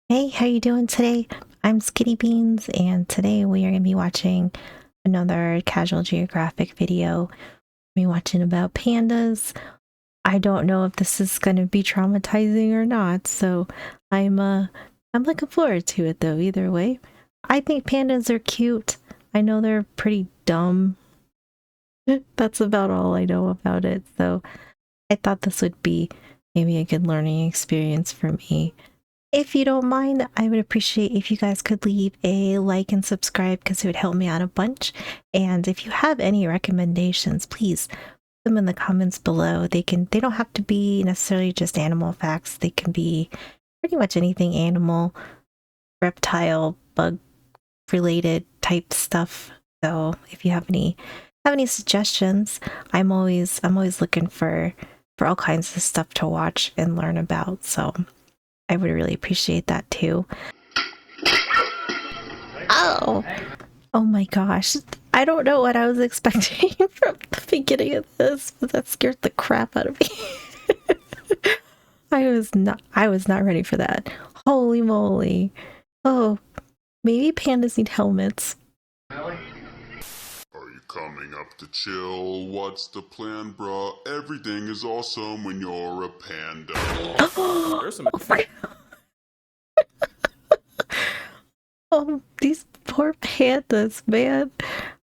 Hey, how you doing today? I'm Skinny Beans, and today we are going to be watching another Casual Geographic video. We're watching about pandas. I don't know if this is going to be traumatizing or not, so I'm looking forward to it though. Either way, I think pandas are cute. I know they're pretty dumb. That's about all I know about it. So I thought this would be maybe a good learning experience for me. If you don't mind, I would appreciate if you guys could leave a like and subscribe because it would help me out a bunch. And if you have any recommendations, please put them in the comments below. They don't have to be necessarily just animal facts. They can be pretty much anything animal, reptile, bug related type stuff. So if you have any suggestions, I'm always looking for all kinds of stuff to watch and learn about. So I would really appreciate that too. Oh, oh my gosh. I don't know what I was expecting from the beginning of this, but that scared the crap out of me. I was not ready for that. Holy moly. Oh, maybe pandas need helmets. Are you coming up to chill? What's the plan, bruh? Everything is awesome when you're a panda. Oh, oh, these poor pandas, man.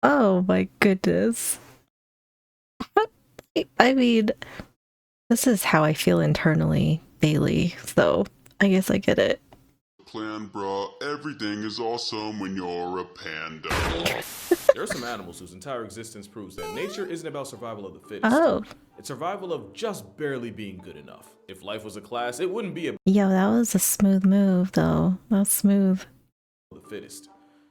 Oh my goodness. I mean, this is how I feel internally daily, so I guess I get it. Plan, bruh. Everything is awesome when you're a panda. There are some animals whose entire existence proves that nature isn't about survival of the fittest. Oh, It's survival of just barely being good enough. If life was a class, it wouldn't be about yo, that was a smooth move, though. That was smooth. the fittest.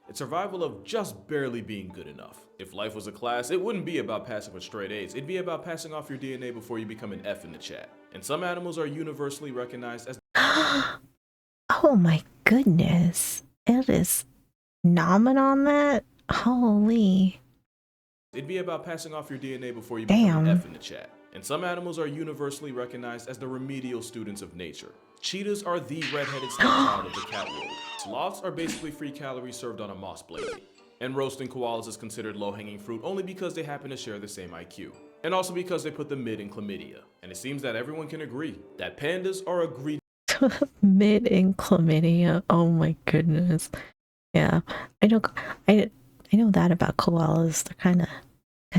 It's survival of just barely being good enough. If life was a class, it wouldn't be about passing with straight A's. It'd be about passing off your DNA before you become an F in the chat. And some animals are universally recognized as Oh my goodness. It is nomin on that? Holy. It'd be about passing off your DNA before you become an Damn. F in the chat. And some animals are universally recognized as the remedial students of nature. Cheetahs are the red-headed stepchild of the cat world. Sloths are basically free calories served on a moss blade. And roasting koalas is considered low-hanging fruit only because they happen to share the same IQ. And also because they put the mid in chlamydia. And it seems that everyone can agree that pandas are egregious. Mid in chlamydia. Oh my goodness. Yeah. I know I know that about koalas. They're kinda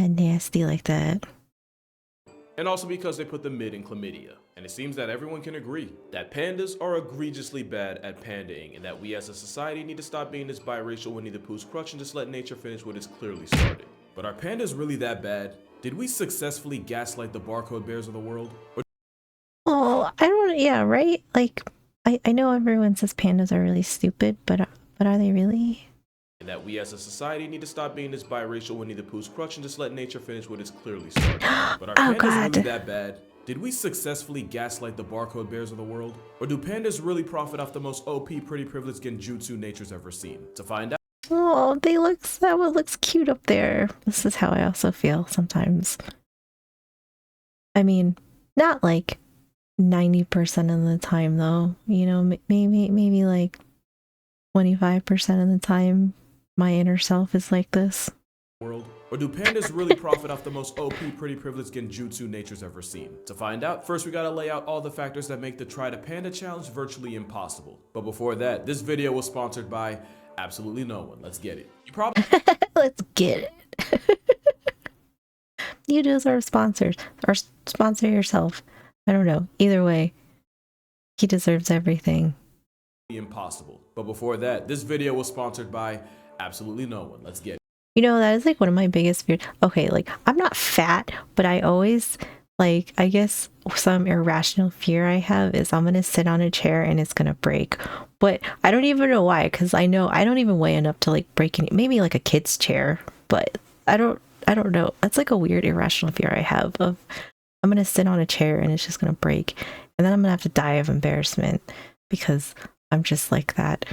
nasty like that. And also because they put the mid in chlamydia. And it seems that everyone can agree that pandas are egregiously bad at pandaing and that we as a society need to stop being this biracial Winnie the Pooh's crutch and just let nature finish what it's clearly started. But are pandas really that bad? Did we successfully gaslight the barcode bears of the world? Or Oh, I don't yeah, right? Like I know everyone says pandas are really stupid, but are they really? that we as a society need to stop being this biracial Winnie the Pooh's crutch and just let nature finish what it's clearly started. But are Oh pandas god. really that bad? Did we successfully gaslight the barcode bears of the world? Or do pandas really profit off the most OP pretty privileged genjutsu nature's ever seen? To find out, Oh, that one looks cute up there. This is how I also feel sometimes. I mean, not like 90% of the time though. You know, maybe like 25% of the time my inner self is like this. world? Or do pandas really profit off the most OP pretty privileged genjutsu nature's ever seen? To find out, first we gotta lay out all the factors that make the Try to Panda challenge virtually impossible. But before that, this video was sponsored by absolutely no one. Let's get it. You probably Let's get it. You deserve sponsors or sponsor yourself. I don't know. Either way, he deserves everything. impossible. But before that, this video was sponsored by absolutely no one. Let's get it. You know, that is like one of my biggest fears. Okay, like I'm not fat, but I always like, I guess some irrational fear I have is I'm gonna sit on a chair and it's gonna break. But I don't even know why, because I know I don't even weigh enough to like break any, maybe like a kid's chair, but I don't know. That's like a weird irrational fear I have of I'm gonna sit on a chair and it's just gonna break. And then I'm gonna have to die of embarrassment because I'm just like that.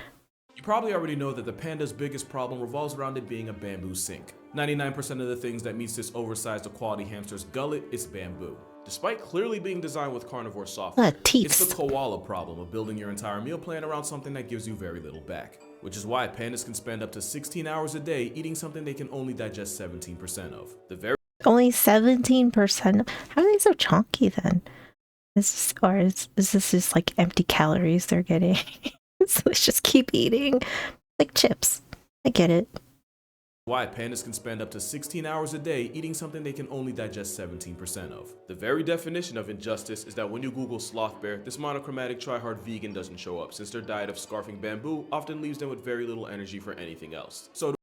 You probably already know that the panda's biggest problem revolves around it being a bamboo sink. 99% of the things that meets this oversized equality hamster's gullet is bamboo. Despite clearly being designed with carnivore software, it's the Teats. koala problem of building your entire meal plan around something that gives you very little back. Which is why pandas can spend up to 16 hours a day eating something they can only digest 17% of. The very Only 17%. How are they so chunky then? Is this just like empty calories they're getting? So let's just keep eating like chips. I get it. why pandas can spend up to 16 hours a day eating something they can only digest 17% of. The very definition of injustice is that when you Google sloth bear, this monochromatic try-hard vegan doesn't show up, since their diet of scarfing bamboo often leaves them with very little energy for anything else. So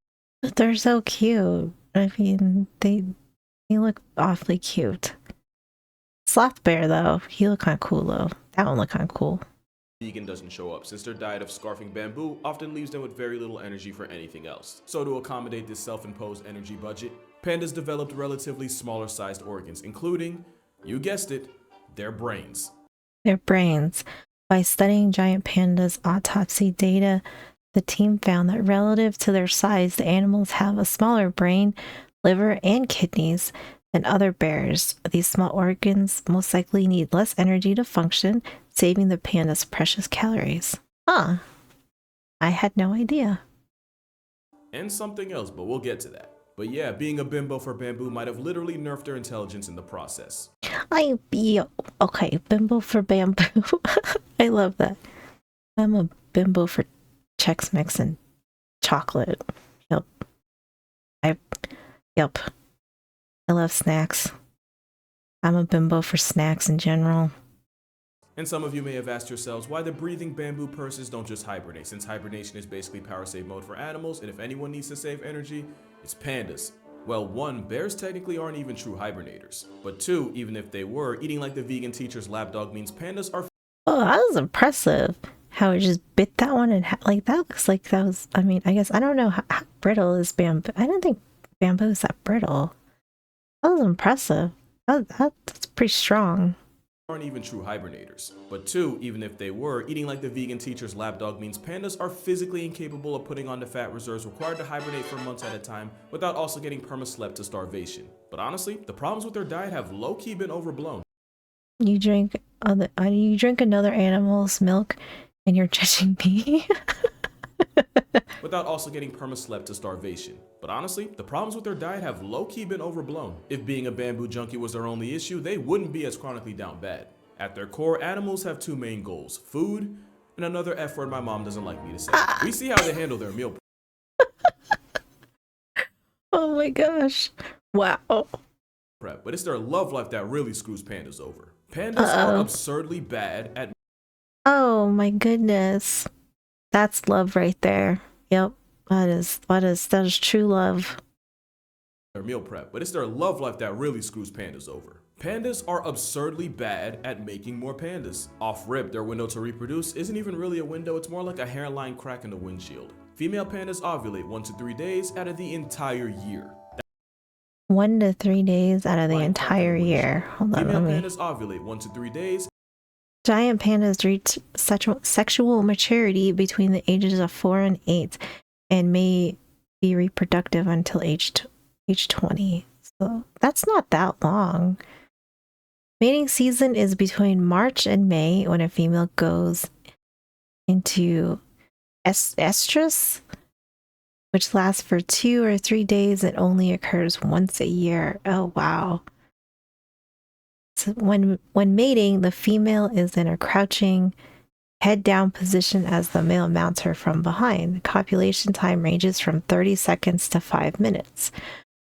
They're so cute. I mean, they look awfully cute. Sloth bear though, he look kind of cool though. That one look kind of cool. vegan doesn't show up, since their diet of scarfing bamboo often leaves them with very little energy for anything else. So to accommodate this self-imposed energy budget, pandas developed relatively smaller sized organs, including, you guessed it, their brains. Their brains. By studying giant pandas' autopsy data, the team found that relative to their size, the animals have a smaller brain, liver, and kidneys than other bears. These small organs most likely need less energy to function, saving the pandas precious calories. Huh. I had no idea. And something else, but we'll get to that. But yeah, being a bimbo for bamboo might have literally nerfed their intelligence in the process. Okay, bimbo for bamboo. I love that. I'm a bimbo for Chex Mix and chocolate. Yep. Yep. I love snacks. I'm a bimbo for snacks in general. And some of you may have asked yourselves why the breathing bamboo purses don't just hibernate, since hibernation is basically power save mode for animals, and if anyone needs to save energy, it's pandas. Well, one, bears technically aren't even true hibernators. But two, even if they were, eating like the vegan teacher's lapdog means pandas are Oh, that was impressive. How it just bit that one and like that looks like that was. I mean, I guess I don't know how brittle is bamboo. I don't think bamboo is that brittle. That was impressive. That's pretty strong. aren't even true hibernators. But two, even if they were, eating like the vegan teacher's lapdog means pandas are physically incapable of putting on the fat reserves required to hibernate for months at a time without also getting perma-slept to starvation. But honestly, the problems with their diet have low-key been overblown. You drink another animal's milk, and you're judging me. Without also getting perma-slept to starvation. But honestly, the problems with their diet have low-key been overblown. If being a bamboo junkie was their only issue, they wouldn't be as chronically down bad. At their core, animals have two main goals: food, and another F word my mom doesn't like me to say. We see how they handle their meal Oh my gosh. Wow. prep, but it's their love life that really screws pandas over. Pandas are absurdly bad at Oh my goodness. That's love right there. Yep. That is true love. their meal prep, but it's their love life that really screws pandas over. Pandas are absurdly bad at making more pandas. Off rip, their window to reproduce isn't even really a window, it's more like a hairline crack in the windshield. Female pandas ovulate 1 to 3 days out of the entire year. 1 to 3 days out of the entire year. Hold on, Female let me. pandas ovulate 1 to 3 days. Giant pandas reach sexual maturity between the ages of 4 and 8 and may be reproductive until age 20. So that's not that long. Mating season is between March and May when a female goes into estrus, which lasts for 2 or 3 days and only occurs once a year. Oh, wow. So when mating, the female is in a crouching, head down position as the male mounts her from behind. Copulation time ranges from 30 seconds to 5 minutes.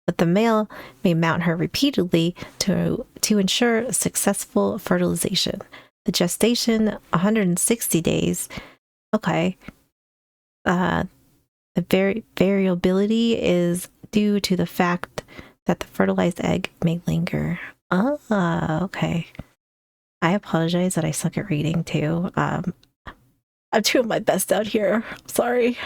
But the male may mount her repeatedly to ensure successful fertilization. The gestation, 160 days. Okay. The variability is due to the fact that the fertilized egg may linger. Okay. I apologize that I suck at reading too. I'm doing my best out here. Sorry.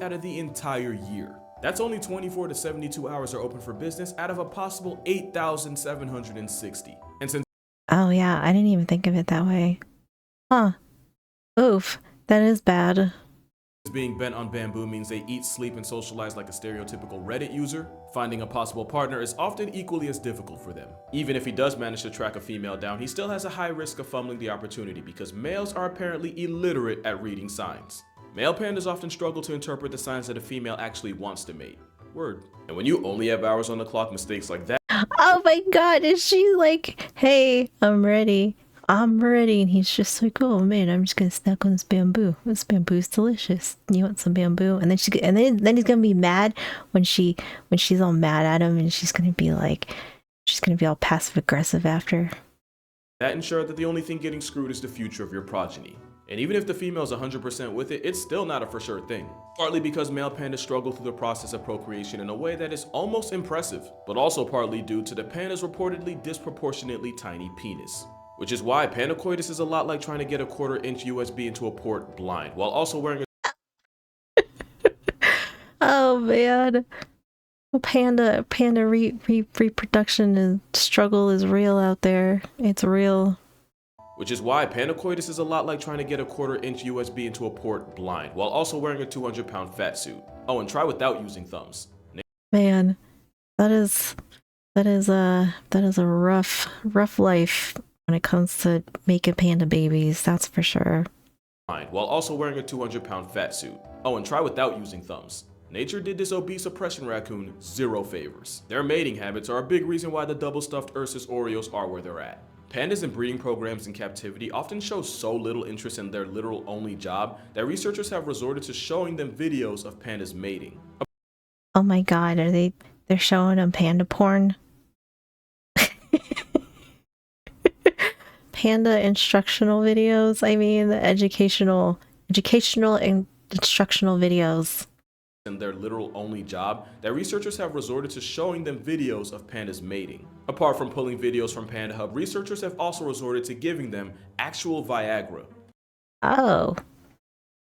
Out of the entire year. That's only 24 to 72 hours are open for business out of a possible 8,760. And since Oh yeah, I didn't even think of it that way. Huh. Oof. That is bad. Being bent on bamboo means they eat, sleep, and socialize like a stereotypical Reddit user. Finding a possible partner is often equally as difficult for them. Even if he does manage to track a female down, he still has a high risk of fumbling the opportunity because males are apparently illiterate at reading signs. Male pandas often struggle to interpret the signs that a female actually wants to mate. Word. And when you only have hours on the clock, mistakes like that. Oh my god, is she like, hey, I'm ready. I'm ready. And he's just like, oh man, I'm just gonna snack on this bamboo. This bamboo's delicious. You want some bamboo? And then he's gonna be mad when she's all mad at him, and she's gonna be all passive aggressive after. That ensure that the only thing getting screwed is the future of your progeny. And even if the female's 100% with it, it's still not a for sure thing. Partly because male pandas struggle through the process of procreation in a way that is almost impressive, but also partly due to the panda's reportedly disproportionately tiny penis. Which is why pandacoitus is a lot like trying to get a 1/4-inch USB into a port blind, while also wearing a Oh man. Panda reproduction and struggle is real out there. It's real. Which is why pandacoitus is a lot like trying to get a 1/4-inch USB into a port blind, while also wearing a 200-pound fat suit. Oh, and try without using thumbs. Man, that is a rough life when it comes to making panda babies, that's for sure. While also wearing a 200-pound fat suit. Oh, and try without using thumbs. Nature did this obese oppression raccoon 0 favors. Their mating habits are a big reason why the double-stuffed Ursus Oreos are where they're at. Pandas in breeding programs in captivity often show so little interest in their literal only job that researchers have resorted to showing them videos of pandas mating. Oh my god, they're showing them panda porn? Panda instructional videos? I mean, the educational and instructional videos. In their literal only job that researchers have resorted to showing them videos of pandas mating. Apart from pulling videos from Panda Hub, researchers have also resorted to giving them actual Viagra. Oh.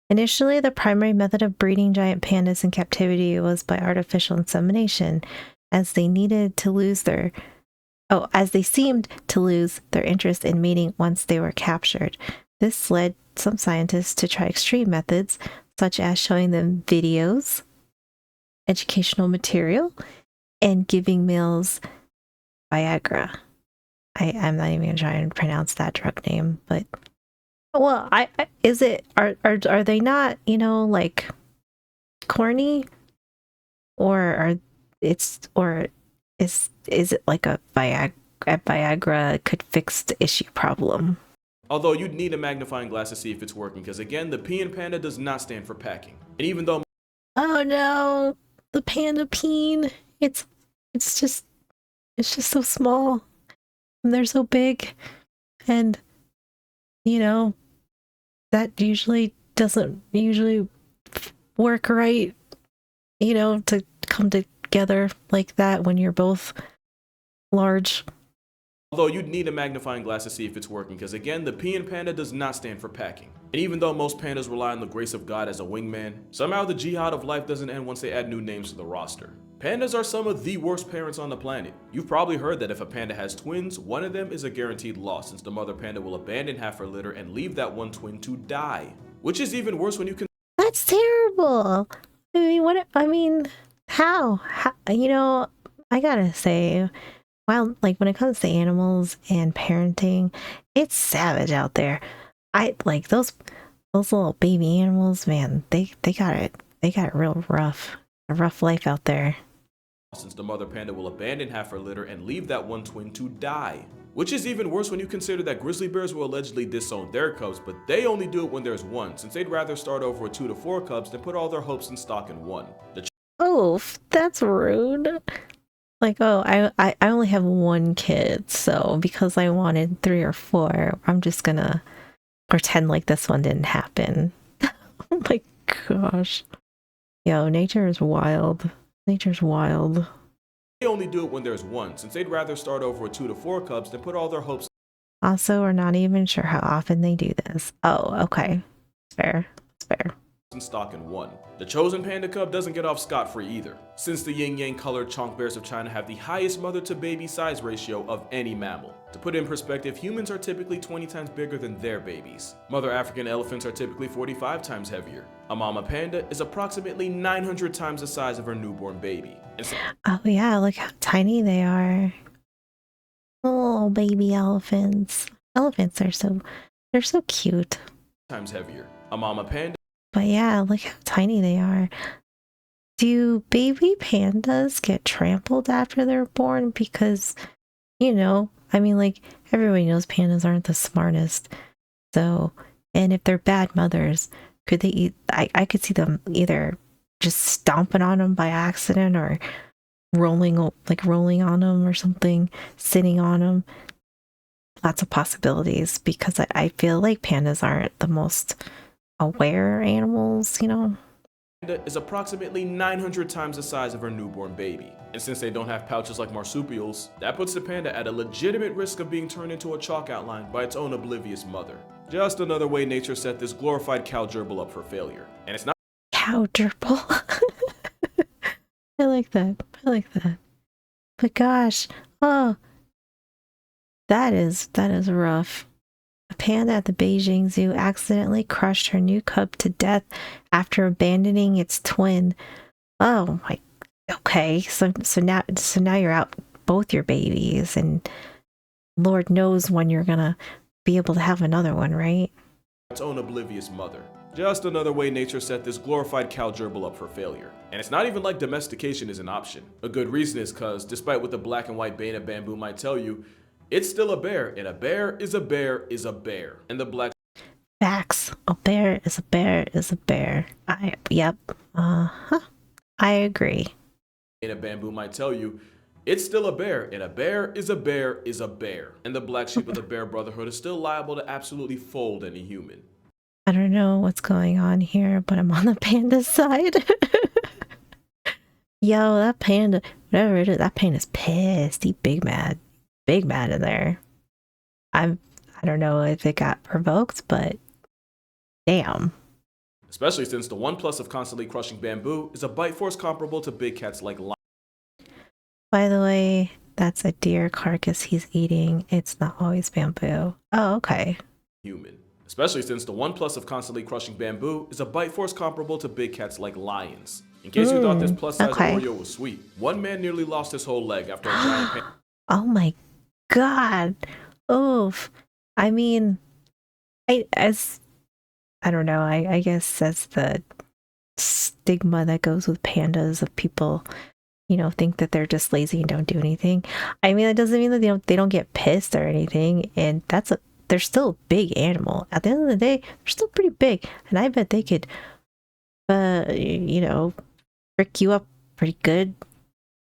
Initially, the primary method of breeding giant pandas in captivity was by artificial insemination, as they seemed to lose their interest in mating once they were captured. This led some scientists to try extreme methods, such as showing them videos, educational material, and giving males Viagra. I'm not even gonna try and pronounce that drug name, but well, are they not, like corny, or is it like a Viagra could fix the issue problem? Although you'd need a magnifying glass to see if it's working, because again, the P in panda does not stand for packing. And even though oh no, the panda peen, it's just so small, and they're so big, and that usually doesn't work right, to come together like that when you're both large. Although you'd need a magnifying glass to see if it's working, because again, the P in panda does not stand for packing. And even though most pandas rely on the grace of God as a wingman, somehow the jihad of life doesn't end once they add new names to the roster. Pandas are some of the worst parents on the planet. You've probably heard that if a panda has twins, one of them is a guaranteed loss, since the mother panda will abandon half her litter and leave that one twin to die. Which is even worse when you can— That's terrible. How? I gotta say, well, like when it comes to animals and parenting, it's savage out there. I like those little baby animals, man. They got it real rough. A rough life out there. Since the mother panda will abandon half her litter and leave that one twin to die. Which is even worse when you consider that grizzly bears will allegedly disown their cubs, but they only do it when there's one, since they'd rather start over with 2 to 4 cubs than put all their hopes and stock in one. Oh, that's rude. Like, oh, I only have one kid, so because I wanted 3 or 4, I'm just gonna pretend like this one didn't happen. Oh my gosh. Yo, nature is wild. Nature's wild. They only do it when there's one, since they'd rather start over with 2 to 4 cubs than put all their hopes— Also, we're not even sure how often they do this. Oh, okay. It's fair. and in stock in one. The chosen panda cub doesn't get off scot-free either, since the yin-yang colored chonk bears of China have the highest mother-to-baby size ratio of any mammal. To put it in perspective, humans are typically 20 times bigger than their babies. Mother African elephants are typically 45 times heavier. A mama panda is approximately 900 times the size of her newborn baby. Oh yeah, look how tiny they are. Oh, baby elephants. Elephants are they're so cute. Times heavier. A mama panda. But yeah, look how tiny they are. Do baby pandas get trampled after they're born? Because, I mean, like, everybody knows pandas aren't the smartest. So, and if they're bad mothers, could they eat? I could see them either just stomping on them by accident or rolling on them or something, sitting on them. Lots of possibilities because I feel like pandas aren't the most aware animals, Panda is approximately 900 times the size of her newborn baby. And since they don't have pouches like marsupials, that puts the panda at a legitimate risk of being turned into a chalk outline by its own oblivious mother. Just another way nature set this glorified cow gerbil up for failure. And it's not cow gerbil. I like that. But gosh, oh, that is rough. A panda at the Beijing Zoo accidentally crushed her new cub to death after abandoning its twin. Oh my, okay. So now you're out both your babies, and Lord knows when you're gonna be able to have another one, right? its own oblivious mother. Just another way nature set this glorified cow gerbil up for failure. And it's not even like domestication is an option. A good reason is cause, despite what the black and white bane of bamboo might tell you, it's still a bear, and a bear is a bear is a bear. And the black facts. A bear is a bear is a bear. Yep. I agree. bane of bamboo might tell you, it's still a bear, and a bear is a bear is a bear. And the black sheep of the bear brotherhood is still liable to absolutely fold any human. I don't know what's going on here, but I'm on the panda side. Yo, that panda, whatever it is, that panda's pissed. He big mad in there. I don't know if it got provoked, but damn. Especially since the one plus of constantly crushing bamboo is a bite force comparable to big cats like lions. By the way, that's a deer carcass he's eating. It's not always bamboo. Oh, okay. Human. Especially since the one plus of constantly crushing bamboo is a bite force comparable to big cats like lions. In case you thought this plus size Oreo was sweet, one man nearly lost his whole leg after a giant pan. Oh my god. Oof. I mean, I don't know, I guess that's the stigma that goes with pandas of people, think that they're just lazy and don't do anything. I mean, that doesn't mean that they don't get pissed or anything, and they're still a big animal. At the end of the day, they're still pretty big, and I bet they could frick you up pretty good.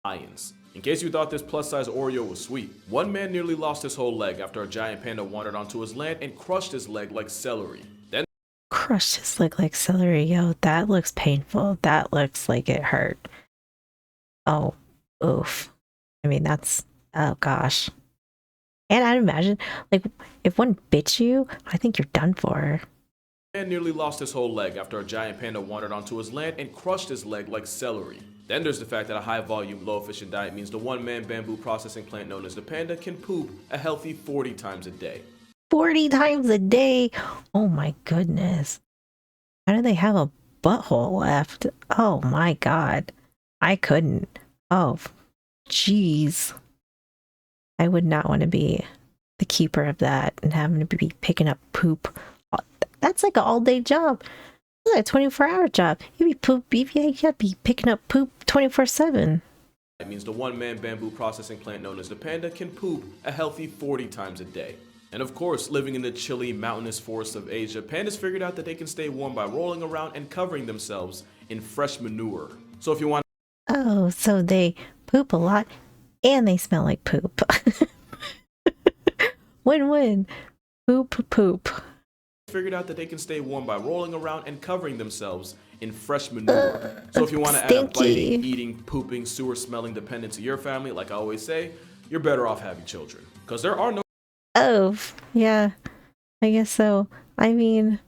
Lions. In case you thought this plus-size Oreo was sweet, one man nearly lost his whole leg after a giant panda wandered onto his land and crushed his leg like celery. Then crushed his leg like celery. Yo, that looks painful. That looks like it hurt. Oh, oof. I mean, oh gosh. And I'd imagine, like, if one bit you, I think you're done for. Man nearly lost his whole leg after a giant panda wandered onto his land and crushed his leg like celery. Then there's the fact that a high-volume, low-efficient diet means the one-man bamboo processing plant known as the panda can poop a healthy 40 times a day. 40 times a day? Oh my goodness. How do they have a butthole left? Oh my god. I couldn't. Oh, jeez. I would not want to be the keeper of that and having to be picking up poop. That's like an all-day job. It's like a 24-hour job. You'd be picking up poop 24/7. It means the one-man bamboo processing plant known as the panda can poop a healthy 40 times a day. And of course, living in the chilly, mountainous forests of Asia, pandas figured out that they can stay warm by rolling around and covering themselves in fresh manure. So if you want... Oh, so they poop a lot and they smell like poop. Win-win. Poop. Figured out that they can stay warm by rolling around and covering themselves in fresh manure. So if you want to add a biting, eating, pooping, sewer-smelling dependent to your family, like I always say, you're better off having children. Because there are no... Oh, yeah. I guess so. I mean,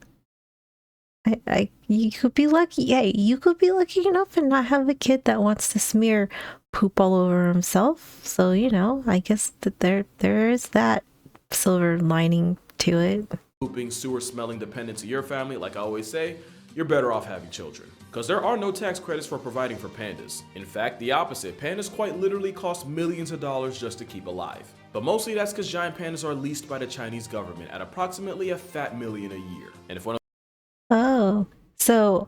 You could be lucky. Yeah, you could be lucky enough and not have a kid that wants to smear poop all over himself. So, you know, I guess that there is that silver lining to it. Pooping, sewer smelling dependent to your family, like I always say, you're better off having children. Because there are no tax credits for providing for pandas. In fact, the opposite. Pandas quite literally cost millions of dollars just to keep alive. But mostly that's because giant pandas are leased by the Chinese government at approximately a fat million a year. And if one of Oh, so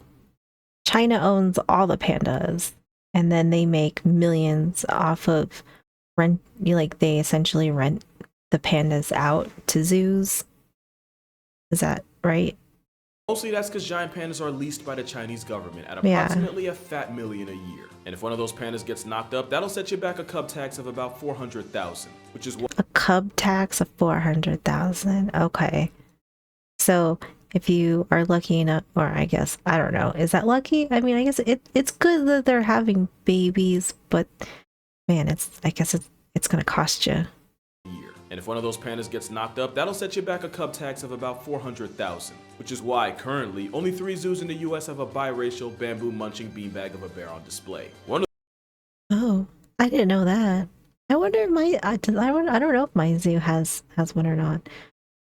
China owns all the pandas and then they make millions off of rent, like they essentially rent the pandas out to zoos. Is that right? Mostly that's because giant pandas are leased by the Chinese government at Yeah. approximately a fat million a year. And if one of those pandas gets knocked up, that'll set you back a cub tax of about 400,000, which is what A cub tax of 400,000. Okay. So if you are lucky enough, or I guess, I don't know, is that lucky? I mean, I guess it's good that they're having babies, but man, I guess it's gonna cost you. year. And if one of those pandas gets knocked up, that'll set you back a cub tax of about 400,000, which is why currently only 3 zoos in the US have a biracial bamboo munching beanbag of a bear on display. One of Oh, I didn't know that. I wonder if I don't know if my zoo has one or not.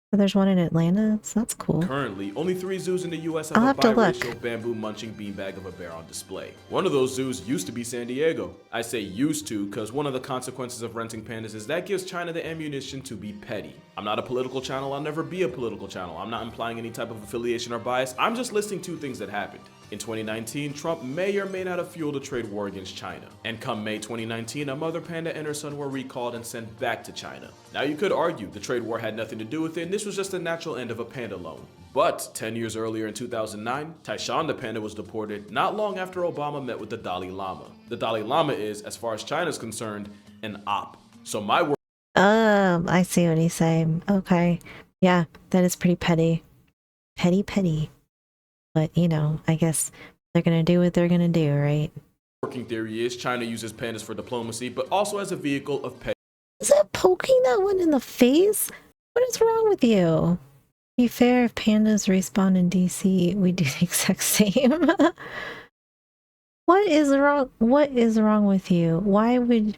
But there's one in Atlanta, so that's cool. Currently, only 3 zoos in the US I'll have have a to look. biracial bamboo munching beanbag of a bear on display. One of those zoos used to be San Diego. I say used to because one of the consequences of renting pandas is that gives China the ammunition to be petty. I'm not a political channel, I'll never be a political channel. I'm not implying any type of affiliation or bias, I'm just listing 2 things that happened. In 2019, Trump may or may not have fueled a trade war against China. And come May 2019, a mother panda and her son were recalled and sent back to China. Now you could argue the trade war had nothing to do with it and this was just the natural end of a panda loan. But 10 years earlier in 2009, Taishan the panda was deported not long after Obama met with the Dalai Lama. The Dalai Lama is, as far as China's concerned, an op. So my word I see what he's saying. Okay. Yeah, that is pretty petty. Petty. But, you know, I guess they're gonna do what they're gonna do, right? working theory is China uses pandas for diplomacy, but also as a vehicle of petty Is that poking that one in the face? What is wrong with you? Be fair, if pandas respawn in DC, we do the exact same. What is wrong? What is wrong with you? Why would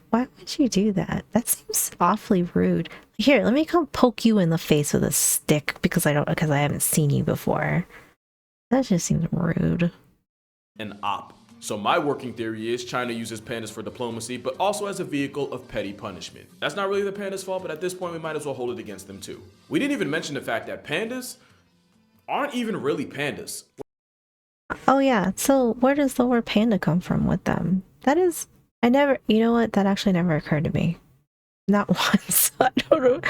you do that? That seems awfully rude. Here, let me come poke you in the face with a stick because I haven't seen you before. That just seems rude. an op. So my working theory is China uses pandas for diplomacy, but also as a vehicle of petty punishment. That's not really the pandas' fault, but at this point we might as well hold it against them too. We didn't even mention the fact that pandas aren't even really pandas. Oh yeah, so where does the word panda come from with them? You know what? That actually never occurred to me. Not once. I don't know.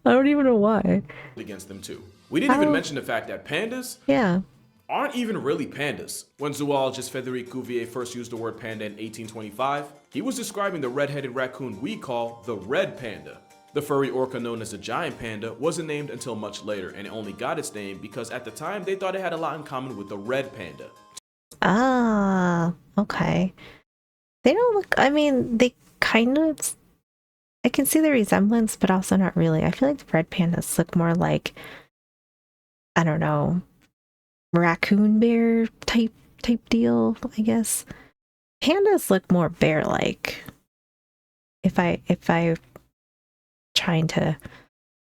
I don't even know why. Against them too. We didn't even mention the fact that pandas Yeah. aren't even really pandas. When zoologist Frédéric Cuvier first used the word panda in 1825, he was describing the red-headed raccoon we call the red panda. The furry orca known as the giant panda wasn't named until much later, and it only got its name because at the time they thought it had a lot in common with the red panda. Ah, okay. They don't look, I mean, they kind of, I can see the resemblance, but also not really. I feel like the red pandas look more like, I don't know, raccoon bear type deal, I guess. Pandas look more bear-like. If I trying to,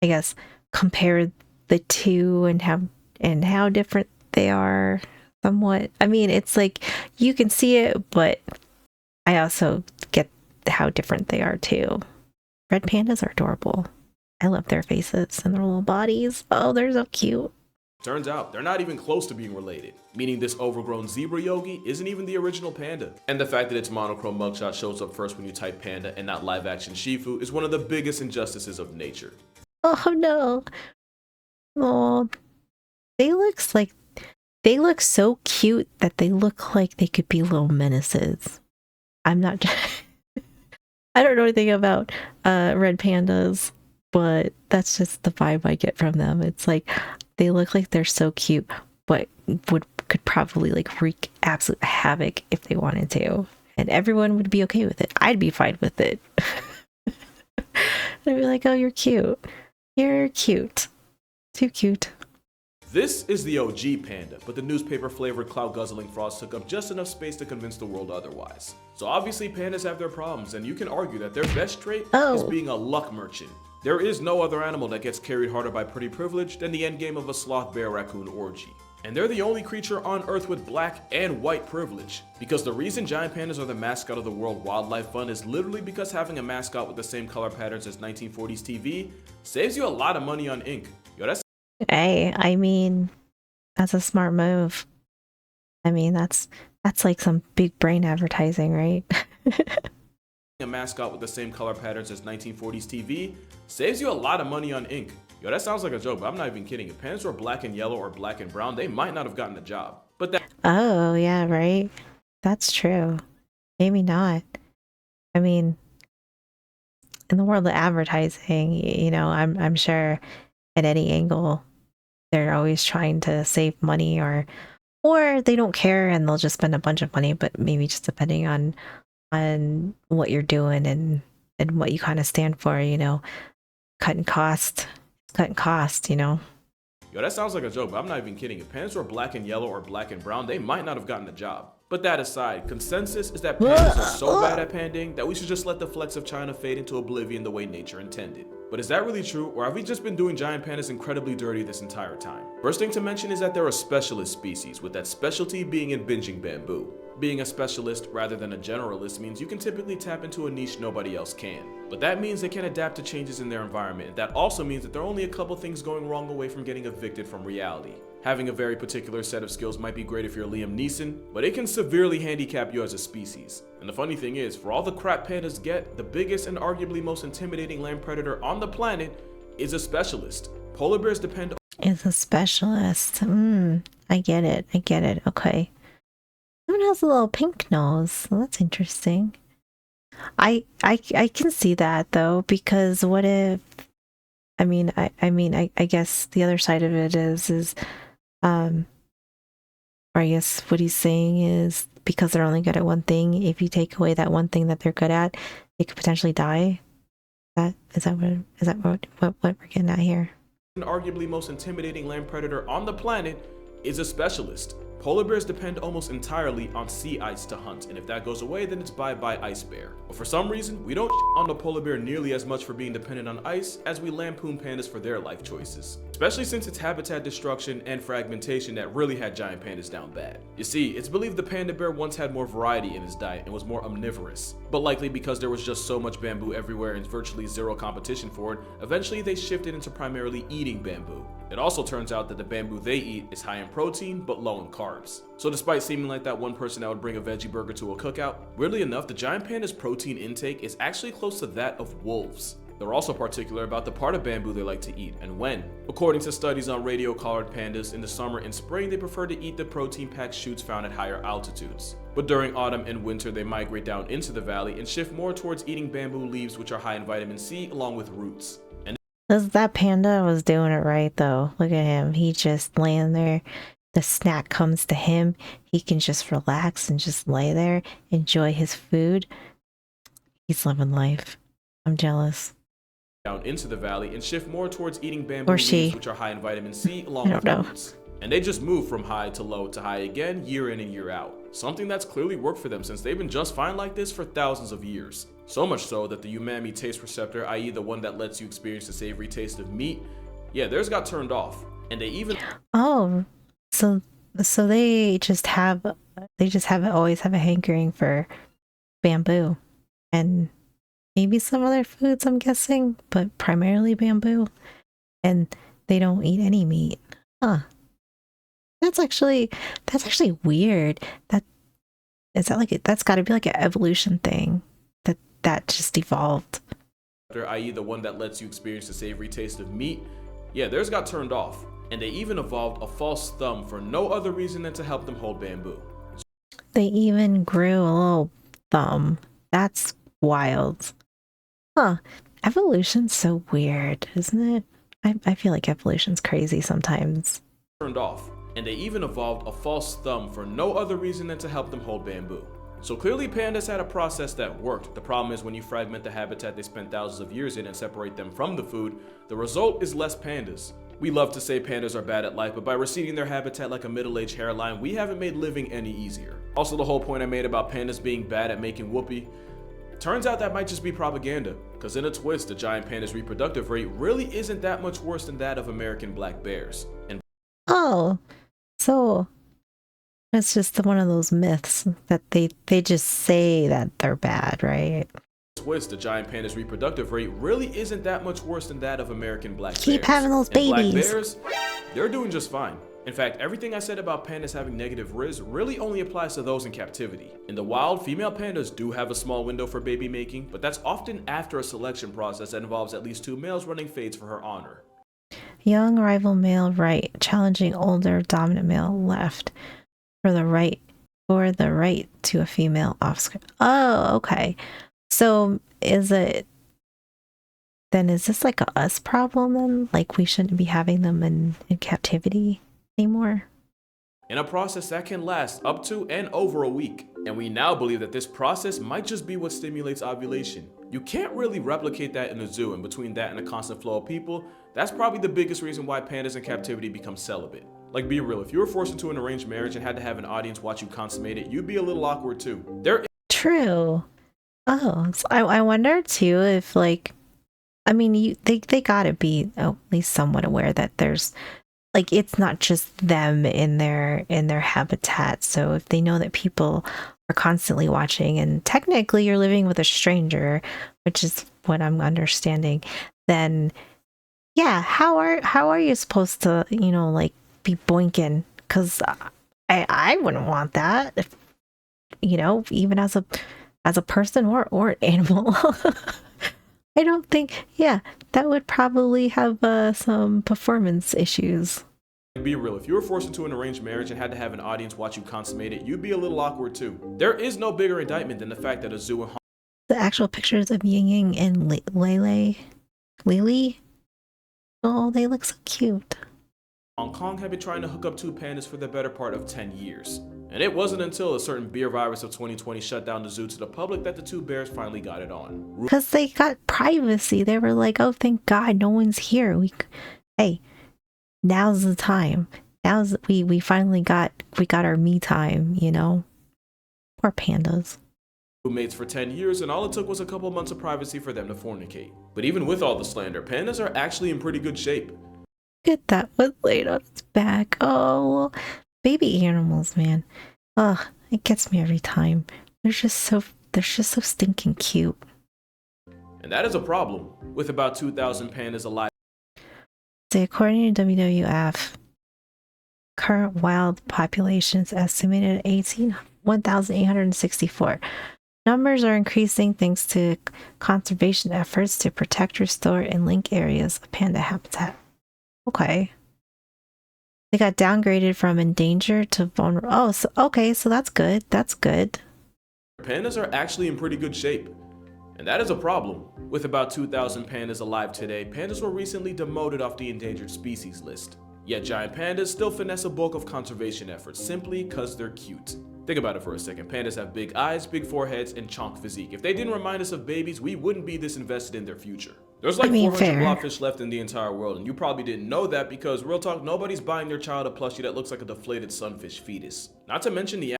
I guess, compare the two and how different they are somewhat. I mean, it's like you can see it, but I also get how different they are too. Red pandas are adorable. I love their faces and their little bodies. Oh, they're so cute. Turns out they're not even close to being related, meaning this overgrown zebra yogi isn't even the original panda. And the fact that its monochrome mugshot shows up first when you type panda and not live action Shifu is one of the biggest injustices of nature. Oh no. Oh, they look so cute that they look like they could be little menaces. I'm not I don't know anything about red pandas, but that's just the vibe I get from them. It's like they look like they're so cute, but could probably like wreak absolute havoc if they wanted to. And everyone would be okay with it. I'd be fine with it. They'd be like, oh, you're cute. You're cute. Too cute. This is the OG panda, but the newspaper-flavored cloud-guzzling frost took up just enough space to convince the world otherwise. So obviously pandas have their problems, and you can argue that their best trait is being a luck merchant. There is no other animal that gets carried harder by pretty privilege than the endgame of a sloth bear raccoon orgy. And they're the only creature on Earth with black and white privilege. Because the reason giant pandas are the mascot of the World Wildlife Fund is literally because having a mascot with the same color patterns as 1940s TV saves you a lot of money on ink. Yo, that's Hey, I mean, that's a smart move. I mean, that's like some big brain advertising, right? a mascot with the same color patterns as 1940s TV saves you a lot of money on ink. Yo, that sounds like a joke, but I'm not even kidding. If pandas were black and yellow or black and brown, they might not have gotten the job. But that Oh, yeah, right. That's true. Maybe not. I mean, in the world of advertising, you know, I'm sure at any angle they're always trying to save money, or they don't care and they'll just spend a bunch of money, but maybe just depending on what you're doing and what you kind of stand for, you know, cutting cost, you know. Yo, that sounds like a joke, but I'm not even kidding. If pandas were black and yellow or black and brown, they might not have gotten the job. But that aside, consensus is that pandas are so bad at pandaing that we should just let the flex of China fade into oblivion the way nature intended. But is that really true, or have we just been doing giant pandas incredibly dirty this entire time? First thing to mention is that they're a specialist species, with that specialty being in binging bamboo. Being a specialist rather than a generalist means you can typically tap into a niche nobody else can. But that means they can adapt to changes in their environment, and that also means that there are only a couple things going wrong away from getting evicted from reality. Having a very particular set of skills might be great if you're Liam Neeson, but it can severely handicap you as a species. And the funny thing is, for all the crap pandas get, the biggest and arguably most intimidating land predator on the planet is a specialist. Polar bears depend Is a specialist. I get it. Okay. Someone has a little pink nose. Well, that's interesting. I can see that though, because what if, I guess the other side of it is or I guess what he's saying is because they're only good at one thing, if you take away that one thing that they're good at, they could potentially die. Is that what we're getting at here? arguably most intimidating land predator on the planet is a specialist. Polar bears depend almost entirely on sea ice to hunt, and if that goes away, then it's bye-bye ice bear. But for some reason, we don't on the polar bear nearly as much for being dependent on ice as we lampoon pandas for their life choices. Especially since it's habitat destruction and fragmentation that really had giant pandas down bad. You see, it's believed the panda bear once had more variety in his diet and was more omnivorous. But likely because there was just so much bamboo everywhere and virtually zero competition for it, eventually they shifted into primarily eating bamboo. It also turns out that the bamboo they eat is high in protein but low in carbs. So despite seeming like that one person that would bring a veggie burger to a cookout, weirdly enough, the giant panda's protein intake is actually close to that of wolves. They're also particular about the part of bamboo they like to eat and when. According to studies on radio-collared pandas, in the summer and spring they prefer to eat the protein-packed shoots found at higher altitudes. But during autumn and winter they migrate down into the valley and shift more towards eating bamboo leaves, which are high in vitamin C along with roots. That panda was doing it right though. Look at him. He just laying there. The snack comes to him. He can just relax and just lay there, enjoy his food. He's living life. I'm jealous. Down into the valley and shift more towards eating bamboo Or leaves, she. which are high in vitamin C along with roots. And they just move from high to low to high again, year in and year out. Something that's clearly worked for them since they've been just fine like this for thousands of years. So much so that the umami taste receptor, i.e. the one that lets you experience the savory taste of meat, yeah, theirs got turned off. And they even So they just always have a hankering for bamboo and maybe some other foods, I'm guessing, but primarily bamboo, and they don't eat any meat. Huh. That's actually weird. That's got to be like an evolution thing that just evolved. i.e. the one that lets you experience the savory taste of meat, yeah, theirs got turned off. And they even evolved a false thumb for no other reason than to help them hold bamboo. They even grew a little thumb. That's wild. Huh. Evolution's so weird, isn't it? I feel like evolution's crazy sometimes. Turned off. And they even evolved a false thumb for no other reason than to help them hold bamboo. So clearly pandas had a process that worked. The problem is when you fragment the habitat they spent thousands of years in and separate them from the food, the result is less pandas. We love to say pandas are bad at life, but by receding their habitat like a middle-aged hairline, we haven't made living any easier. Also, the whole point I made about pandas being bad at making whoopee, turns out that might just be propaganda, because in a twist, the giant panda's reproductive rate really isn't that much worse than that of American black bears. And Oh, so it's just one of those myths that they just say that they're bad, right? twist, the giant panda's reproductive rate really isn't that much worse than that of American black bears. Keep having those And black babies. bears, they're doing just fine. In fact, everything I said about pandas having negative riz really only applies to those in captivity. In the wild, female pandas do have a small window for baby making, but that's often after a selection process that involves at least 2 males running fades for her honor. Young rival male right, challenging older dominant male left for the right to a female offspring. Oh, okay. So is this like a us problem then? Like we shouldn't be having them in captivity anymore? In a process that can last up to and over a week. And we now believe that this process might just be what stimulates ovulation. You can't really replicate that in a zoo, and between that and a constant flow of people, that's probably the biggest reason why pandas in captivity become celibate. Like, be real, if you were forced into an arranged marriage and had to have an audience watch you consummate it, you'd be a little awkward too. True. Oh, so I wonder too if like, I mean, they gotta be at least somewhat aware that there's like it's not just them in their habitat. So if they know that people are constantly watching, and technically you're living with a stranger, which is what I'm understanding, then yeah, how are you supposed to like be boinking? Because I wouldn't want that if even as a person or an animal. I don't think, yeah, that would probably have some performance issues. Be real, if you were forced into an arranged marriage and had to have an audience watch you consummate it, you'd be a little awkward too. There is no bigger indictment than the fact that a zoo in The actual pictures of Ying Ying and Lily, oh, they look so cute. Hong Kong had been trying to hook up 2 pandas for the better part of 10 years. And it wasn't until a certain beer virus of 2020 shut down the zoo to the public that the 2 bears finally got it on. Because they got privacy. They were like, oh, thank God, no one's here. Hey, now's the time. We finally got our me time, Poor pandas. Roommates for 10 years, and all it took was a couple months of privacy for them to fornicate. But even with all the slander, pandas are actually in pretty good shape. Get that one laid on its back. Oh, baby animals, man. Ugh, it gets me every time. They're just so stinking cute. And that is a problem, with about 2,000 pandas alive. So according to WWF, current wild population is estimated at 1,864. Numbers are increasing thanks to conservation efforts to protect, restore, and link areas of panda habitat. Okay. They got downgraded from endangered to vulnerable. Oh, so, okay, so that's good. That's good. Pandas are actually in pretty good shape. And that is a problem. With about 2,000 pandas alive today, pandas were recently demoted off the endangered species list. Yet giant pandas still finesse a bulk of conservation efforts simply because they're cute. Think about it for a second. Pandas have big eyes, big foreheads, and chonk physique. If they didn't remind us of babies, we wouldn't be this invested in their future. There's like 400 fair. blobfish left in the entire world, and you probably didn't know that because, real talk, nobody's buying their child a plushie that looks like a deflated sunfish fetus. Not to mention the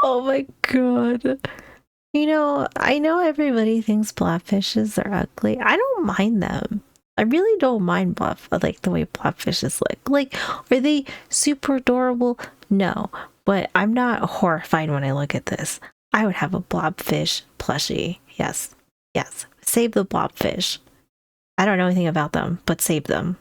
Oh my god. I know everybody thinks blobfishes are ugly. I don't mind them. I really don't mind like the way blobfishes look. Like, are they super adorable? No, but I'm not horrified when I look at this. I would have a blobfish plushie. Yes. Save the blobfish. I don't know anything about them, but save them.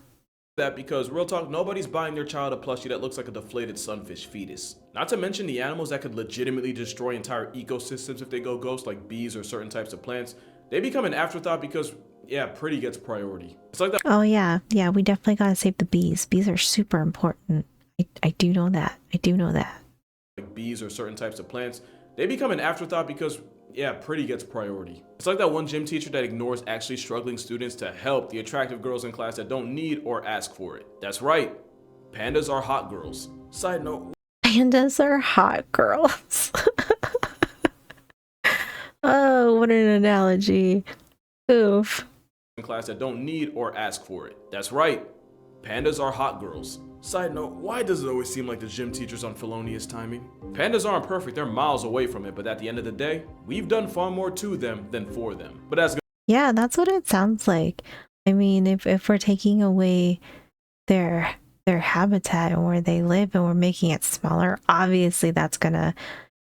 that because, real talk, nobody's buying their child a plushie that looks like a deflated sunfish fetus. Not to mention the animals that could legitimately destroy entire ecosystems if they go ghost, like bees or certain types of plants. They become an afterthought because, yeah, pretty gets priority. It's like that. Oh yeah, we definitely gotta save the bees. Bees are super important. I do know that. Like bees or certain types of plants, they become an afterthought because, yeah, pretty gets priority. It's like that one gym teacher that ignores actually struggling students to help the attractive girls in class that don't need or ask for it. That's right, pandas are hot girls. Side note. Pandas are hot girls. Oh, what an analogy. Oof. class that don't need or ask for it. That's right, pandas are hot girls. Side note, why does it always seem like the gym teacher's on felonious timing? Pandas aren't perfect, they're miles away from it, but at the end of the day, we've done far more to them than for them. But as Yeah, that's what it sounds like. I mean, if we're taking away their habitat and where they live and we're making it smaller, obviously that's gonna,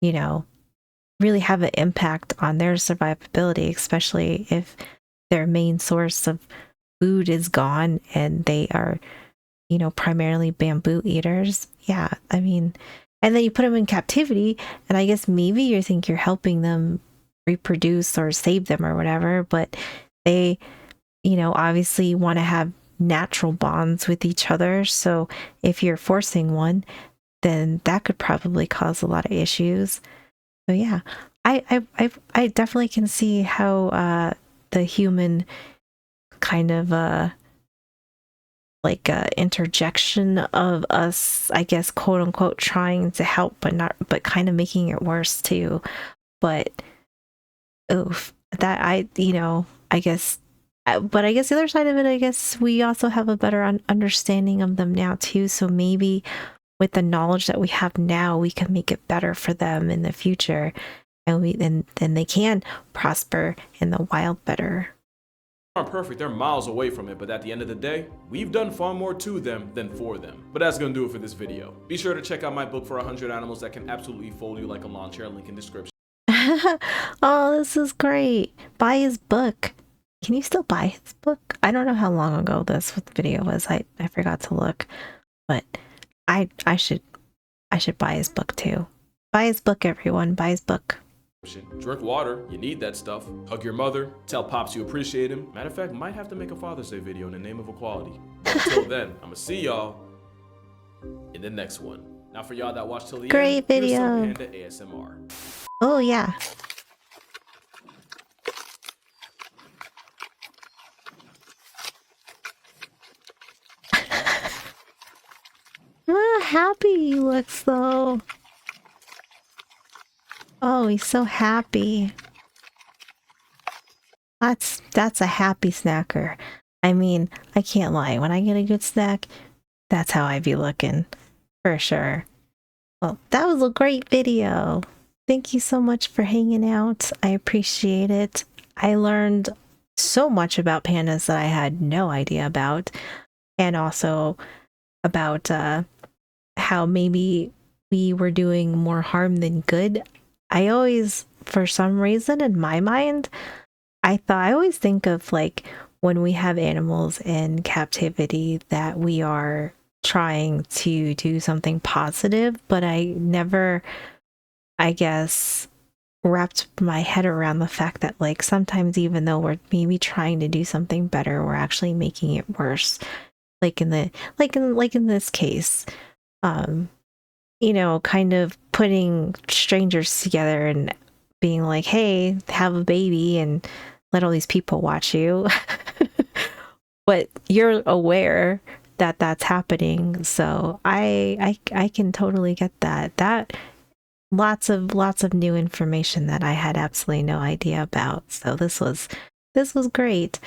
you know, really have an impact on their survivability, especially if their main source of food is gone and they are, you know, primarily bamboo eaters. Yeah, I mean, and then you put them in captivity, and I guess maybe you think you're helping them reproduce or save them or whatever, but they, you know, obviously want to have natural bonds with each other. So if you're forcing one, then that could probably cause a lot of issues. So yeah, I definitely can see how the human kind of interjection of us, I guess, quote unquote, trying to help, but kind of making it worse too. But oof, that I guess. But I guess the other side of it, I guess we also have a better understanding of them now too. So maybe with the knowledge that we have now, we can make it better for them in the future, and then they can prosper in the wild better. aren't perfect, they're miles away from it, but at the end of the day, we've done far more to them than for them. But that's gonna do it for this video. Be sure to check out my book for 100 animals that can absolutely fold you like a lawn chair, link in description. Oh, this is great. Buy his book. Can you still buy his book? I don't know how long ago this video was. I forgot to look, but I should buy his book too. Buy his book, everyone. Buy his book. Drink water, you need that stuff. Hug your mother, tell Pops you appreciate him. Matter of fact, might have to make a Father's Day video in the name of equality. Until then, I'ma see y'all in the next one. Now for y'all that watch till the Great end, video. here's some Panda ASMR. Oh yeah. Ah, happy he looks though. Oh, he's so happy. That's a happy snacker. I mean, I can't lie. When I get a good snack, that's how I be looking. For sure. Well, that was a great video. Thank you so much for hanging out. I appreciate it. I learned so much about pandas that I had no idea about. And also about how maybe we were doing more harm than good. I always, for some reason in my mind, I always think of like when we have animals in captivity that we are trying to do something positive, but I never, I guess, wrapped my head around the fact that like sometimes even though we're maybe trying to do something better, we're actually making it worse. Like in this case, you know, kind of putting strangers together and being like, hey, have a baby and let all these people watch you. But you're aware that that's happening. So I can totally get that. That lots of new information that I had absolutely no idea about. So this was great.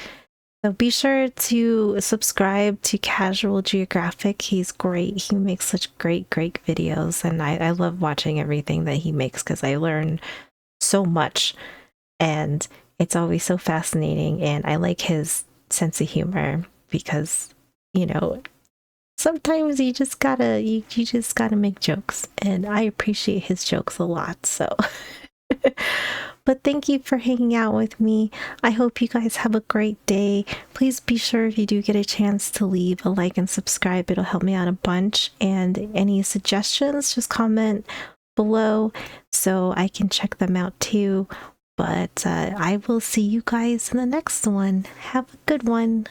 So be sure to subscribe to Casual Geographic. He's great. He makes such great videos, and I love watching everything that he makes because I learn so much, and it's always so fascinating. And I like his sense of humor because, you know, sometimes you just gotta make jokes, and I appreciate his jokes a lot. So. But thank you for hanging out with me. I hope you guys have a great day. Please be sure if you do get a chance to leave a like and subscribe. It'll help me out a bunch. And any suggestions, just comment below so I can check them out too. But I will see you guys in the next one. Have a good one.